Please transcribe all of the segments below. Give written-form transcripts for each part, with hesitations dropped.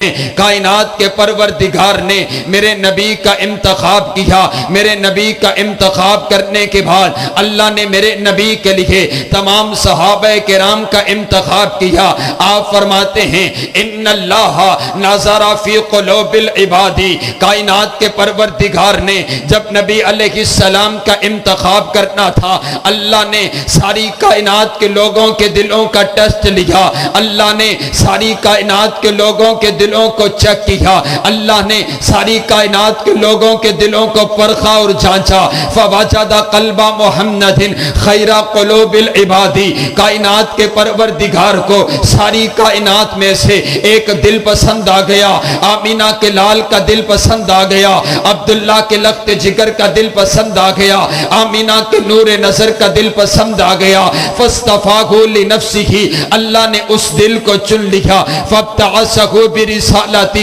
کائنات کے پروردگار نے میرے نبی کا انتخاب کیا. میرے نبی کا انتخاب کرنے کے بعد اللہ نے میرے نبی کے لیے تمام صحابہ کرام کا انتخاب کیا. آپ فرماتے ہیں ان اللہ نظر فی قلوب العباد. کائنات کے پروردگار نے جب نبی علیہ السلام کا انتخاب کرنا تھا اللہ نے ساری کائنات کے لوگوں کے دلوں کا ٹیسٹ لیا. اللہ نے ساری کائنات کے لوگوں کے دلوں کو چیک کیا. اللہ نے ساری کائنات کے لوگوں کے دلوں کو پرکھا اور جانچا. فوجد قلب محمد خیر قلوب العباد. کائنات کے پروردگار کو ساری کائنات میں سے ایک دل پسند آ گیا. آمینہ کے لال کا دل پسند آ گیا. عبداللہ کے لخت جگر کا دل پسند آ گیا. آمینہ کے نور نظر کا دل پسند آ گیا. فاصطفاہ لنفسہ. اللہ نے اس دل کو چن لیا. فابتعثہ برسالتہ.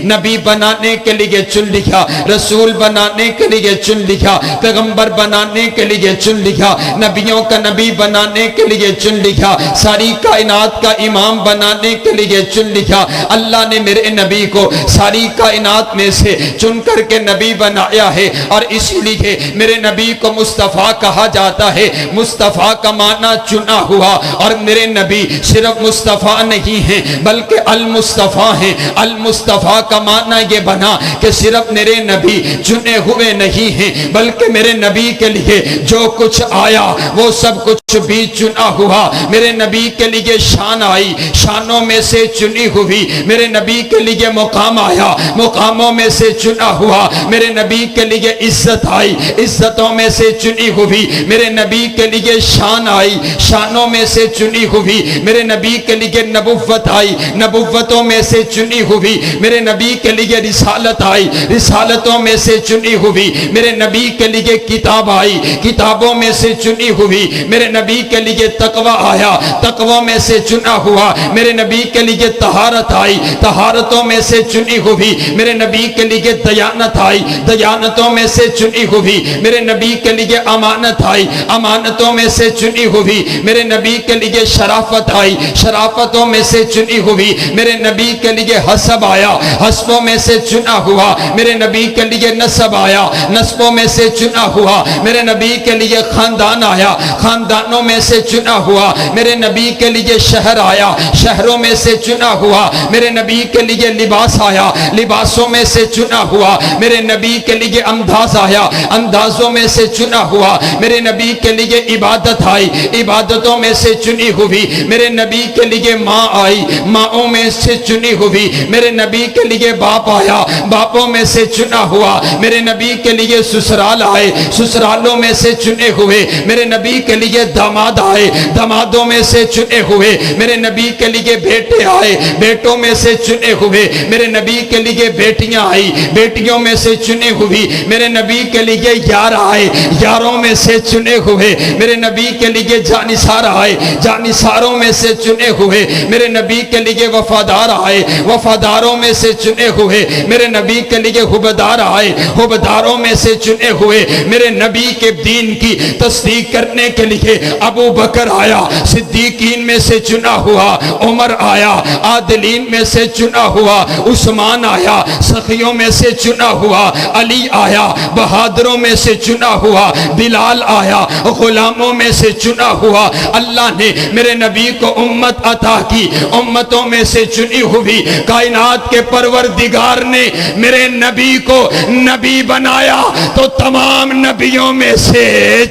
نبی بنانے کے لیے چن لیا. رسول بنانے کے لیے چن لیا. پیغمبر بنانے کے لیے چن لیا. نبیوں کا نبی بنانے کے لیے چن لیا. ساری کائنات کا امام بنانے کے لیے چن لیا. اللہ نے میرے نبی کو ساری کائنات میں سے چن کر کے نبی بنایا ہے. اور اسی لیے میرے نبی کو مصطفیٰ کہا جاتا ہے. مصطفیٰ کا معنی چنا ہوا. اور میرے نبی صرف مصطفیٰ نہیں ہیں بلکہ المصطفیٰ ہیں. المصطفیٰ کا معنی یہ بنا کہ صرف میرے نبی چنے ہوئے نہیں ہیں بلکہ میرے نبی کے لیے جو کچھ آیا وہ سب کچھ بھی چنا ہوا. میرے نبی کے لیے شان آئی, شانوں میں سے چنی ہوئی. میرے نبی کے لیے مقام آیا, مقاموں میں سے چنا ہوا. میرے نبی کے لیے عزت آئی, عزتوں میں سے چنی ہوئی. میرے نبی کے لیے شان آئی, شانوں میں سے چنی ہوئی. میرے نبی کے لیے نبوت آئی, نبوتوں میں سے چنی ہوئی. میرے نبی کے لیے رسالت آئی, رسالتوں میں سے چنی ہوئی. میرے نبی کے لیے کتاب آئی, کتابوں میں سے چنی ہوئی. میرے نبی کے لیے تقوی آیا, تقویٰ میں سے چنا ہوا. میرے نبی کے لیے طہارت آئی, طہارتوں میں سے چنی ہوئی. میرے نبی کے لیے دیانت آئی, دیانتوں میں سے چنی ہوئی. میرے نبی کے لیے امانت آئی, امانتوں میں سے چنی ہوئی. میرے نبی کے لیے شرافت آئی, شرافتوں میں سے چنی ہوئی. میرے نبی کے لیے حسب آیا, حسبوں میں سے چنا ہوا. میرے نبی کے لیے نسب آیا, نسبوں میں سے چنا ہوا. میرے نبی کے لیے خاندان آیا, خاندانوں میں سے چنا ہوا. میرے نبی کے لیے شہر آیا, شہروں میں سے چنا ہوا. میرے نبی کے لیے لباس آیا, لباسوں میں سے چنا ہوا. میرے نبی کے لیے انداز آیا, اندازوں میں سے چنا ہوا. میرے نبی کے لیے عبادت آئی, عبادتوں میں سے چنی ہوئی. میرے نبی کے لیے ماں آئی, ماؤں میں سے چنی ہوئی. میرے نبی کے لیے باپ آیا, باپوں میں سے چنا ہوا. میرے نبی کے لیے سسرال آئے, سسرالوں میں سے چنے ہوئے. میرے نبی کے لیے داماد آئے, دامادوں میں سے چنے ہوئے. میرے نبی کے لیے بیٹے آئے, بیٹوں میں سے چنے ہوئے. میرے نبی کے لیے بیٹیاں آئی, بیٹیوں میں سے چنے ہوئی. میرے نبی کے لیے یار آئے, یاروں میں سے چنے ہوئے. میرے نبی کے لیے جانثار آئے, جانثاروں میں سے چنے ہوئے. میرے نبی کے لیے وفادار آئے, وفاداروں میں سے چنے ہوئے. میرے نبی کے لیے حبدار آئے, حبداروں میں سے چنے ہوئے. میرے نبی کے دین کی تصدیق کرنے کے لیے ابو بکر آیا, صدیقین میں سے چنا ہوا. عمر آیا, عادلین میں سے چنا ہوا. عثمان آیا, سخیوں میں سے چنا ہوا. علی آیا, بہادروں میں سے چنا ہوا. بلال آیا, غلاموں میں سے چنا ہوا. اللہ نے میرے نبی کو امت عطا کی, امتوں میں سے چنی ہوئی. کائنات کے پروردگار نے میرے نبی کو نبی بنایا تو تمام نبیوں میں سے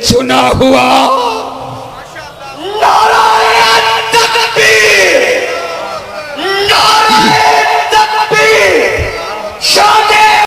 چنا ہوا.